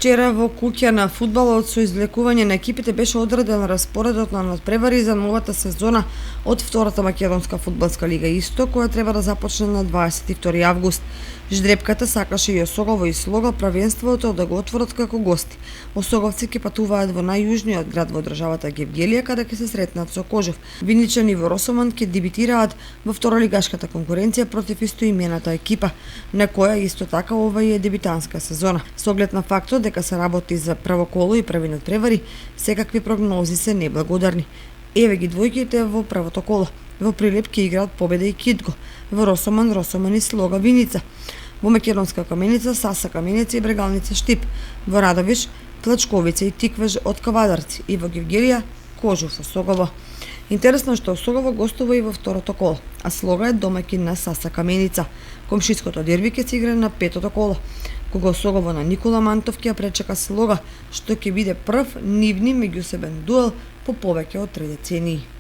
Вчера во куќа на фудбалот со излекување на екипите беше одреден распоредот на надпревари за новата сезона од втората македонска фудбалска лига Исток, која треба да започне на 22 август. Ждрепката сакаше и Осогово и Слога првенството да го отворат како гости. Осоговци ќе патуваат во најјужниот град во државата Гевгелија, каде ќе се сретнат со Кожев. Виничани во Росоман ќе дебитираат во второлигашката конкуренција против истоимената екипа, на која исто така ова е дебитанска сезона. Со оглед на фактот дека се работи за прво коло и први надпревари, секакви прогнози се неблагодарни. Еве ги двојките во првото коло. Во Прилеп ќе играат Победа и Кидго, во Росоман и Слога Виница, во Македонска Каменица Саса Каменица и Брегалница Штип, во Радовиш Плачковица и Тиквеж од Кавадарци и во Гевгелија Кожов Осогово. Интересно што Осогово гостува и во второто коло, а Слога е домаќин на Саса Каменица. Комшиското дерби ќе се игра на петото коло, кога Осогово на Никола Мантов ќе ја пречека Слога, што ќе биде прв нивни меѓусебен дуел по повеќе од 3 децении.